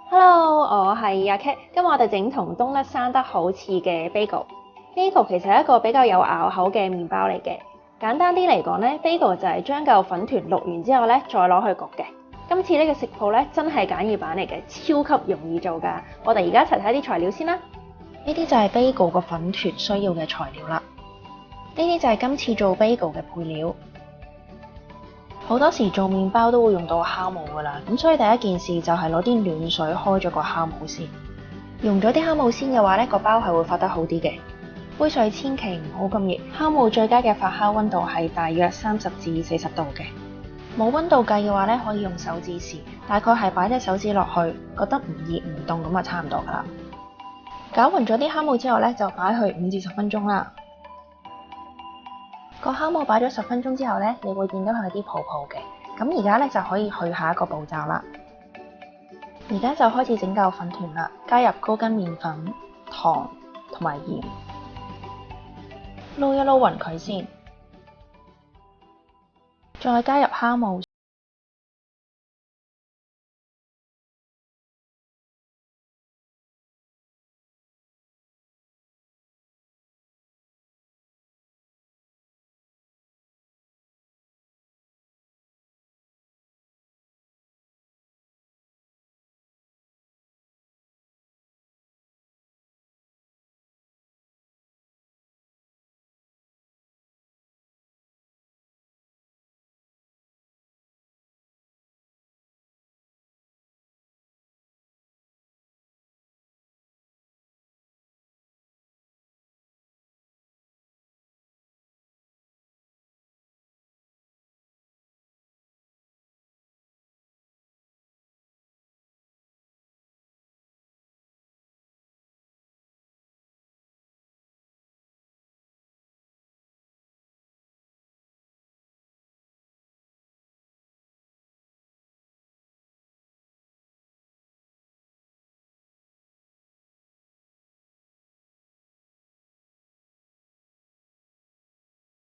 Hello，我係阿 Kat，今日我哋整同冬甩生得好似嘅 bagel。bagel 其實係一個比較有咬口嘅麵包嚟嘅。簡單啲嚟講咧，bagel 就係將嚿粉團淥完之後咧，再攞去焗嘅。今次呢個食譜咧真係簡易版嚟嘅，超級容易做㗎。我哋而家一齊睇啲材料先啦。呢啲就係 bagel 個粉團需要嘅材料啦。呢啲就係今次做 bagel 嘅配料。好多時做麵包都會用到酵母㗎啦，咁所以第一件事就係攞啲暖水開咗個酵母先。溶咗啲酵母先嘅話呢個包係會發得好啲嘅。杯水千祈唔好咁熱，酵母最佳嘅發酵溫度係大約30至40度嘅。冇溫度計嘅話呢，可以用手指試，大概係擺隻手指落去，覺得唔熱唔凍咁就差唔多㗎啦。攪勻咗啲酵母之後呢，就擺去5至10分鐘啦。個酵母擺咗10分鐘之後呢，你會見到佢有啲泡泡嘅。咁而家呢，就可以去下一個步驟啦。而家就開始整嚿粉團啦，加入高筋麵粉、糖同埋鹽，撈一撈勻佢先，再加入酵母。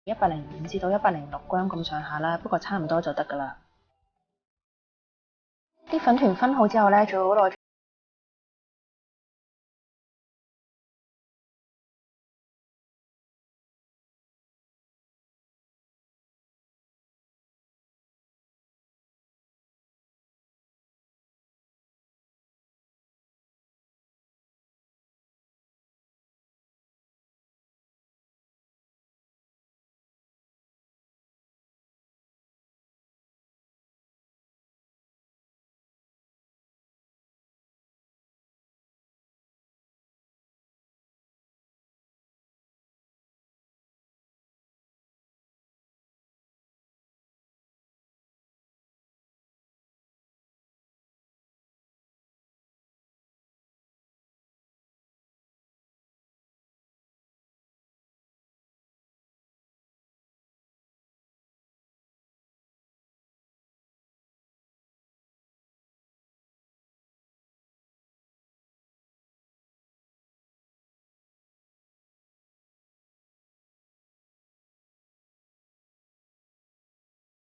105至到106 gram 咁上下啦，不過差唔多就得㗎啦。啲粉團分好之後呢，最好攞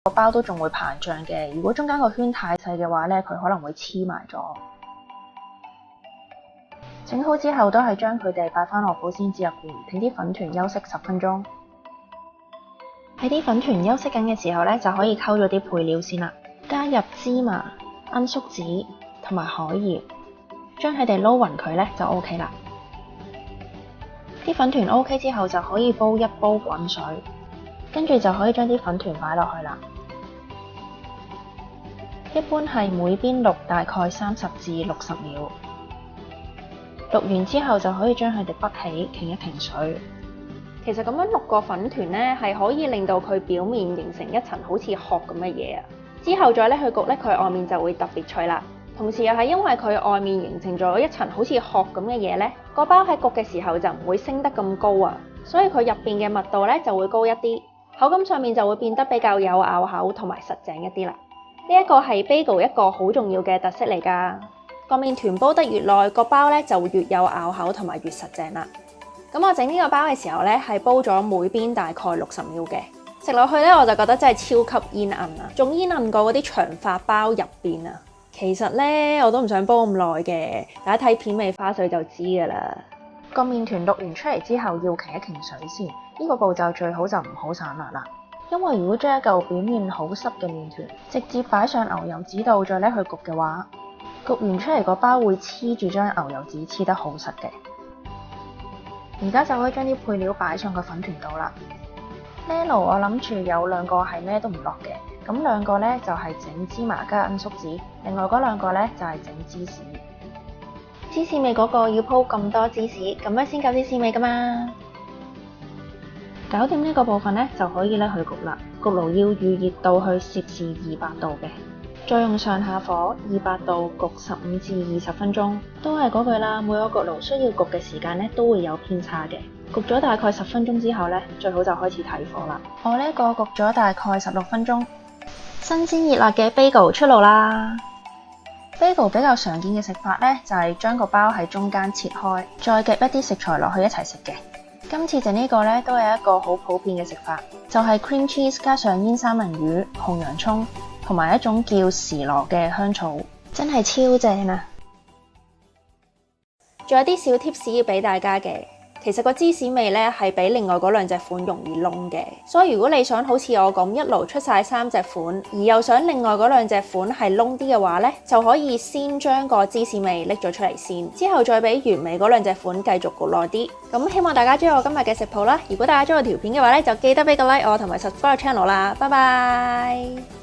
個包都仲會膨脹嘅，如果中間個圈太細嘅話呢，佢可能會黐埋咗。整好之後都係將佢哋擺返落保鮮紙入邊，等啲粉團休息10分鐘。喺啲粉團休息緊嘅時候呢，就可以溝咗啲配料先啦，加入芝麻、罌粟子同埋海鹽，將佢哋撈勻佢呢就 OK 啦。啲粉團 OK 之後就可以煲一煲滾水，跟住就可以將啲粉團擺落去啦。一般係每邊淥大概30至60秒，淥完之後就可以將佢哋潷起，停一停水。其實咁樣淥個粉團呢，係可以令到佢表面形成一層好似殼咁嘅嘢啊。之後再去焗呢，佢外面就會特別脆啦。同時又係因為佢外面形成咗一層好似殼咁嘅嘢呢，個包喺焗嘅時候就唔會升得咁高啊，所以佢入邊嘅密度呢就會高一啲，口感上面就會變得比較有咬口同埋實淨一啲啦。呢一個係 bagel 一個好重要嘅特色嚟㗎。個麵團煲得越耐，個包咧就越有咬口同埋越實淨啦。咁我整呢個包嘅時候咧，係煲咗每邊大概60秒嘅。食落去咧，我就覺得真係超級煙韌啊，仲煙韌過嗰啲長發包入邊啊，其實咧，我都唔想煲咁耐嘅，大家睇片尾花絮就知㗎啦。個麵團淥完出嚟之後，要擎一擎水先。呢個步驟最好就唔好散辣啦，因為如果將一嚿表面好濕嘅麵團直接擺上牛油紙度再拎去焗嘅話，焗完出嚟個包會黐住張牛油紙，黐得好實嘅。而家就可以將啲配料擺上個粉團度啦。呢爐我諗住有2個係咩都唔落嘅，咁2個呢就係整芝麻加罌粟子，另外嗰2個呢就係整芝士。芝士味嗰個要鋪咁多芝士，咁樣先夠芝士味噶嘛。搞掂呢個部分呢，就可以拎去焗啦。焗爐要預熱到去攝氏200度嘅，再用上下火200度焗15至20分鐘。都係嗰句啦，每個焗爐需要焗嘅時間呢都會有偏差嘅。焗咗大概10分鐘之後呢，最好就開始睇火啦。我呢個焗咗大概16分鐘，新鮮熱辣嘅 bagel 出爐啦。bagel 比較常見嘅食法呢，就係將個包喺中間切開，再夾一啲食材落去一齊食嘅。今次整呢個呢，都係一個好普遍嘅食法，就係 cream cheese 加上煙三文魚、紅洋葱同埋一種叫時螺嘅香草，真係超正啊！仲有啲小 tips 要俾大家嘅。其實個芝士味咧係比另外嗰2隻款容易燶嘅，所以如果你想好似我咁一爐出晒3隻款，而又想另外嗰2隻款係燶啲嘅話咧，就可以先將個芝士味拎咗出嚟先，之後再俾原味嗰2隻款繼續焗耐啲。咁希望大家中意我今日嘅食譜啦！如果大家中意條片嘅話咧，就記得俾個 like 我同埋 subscribe channel 啦，拜拜。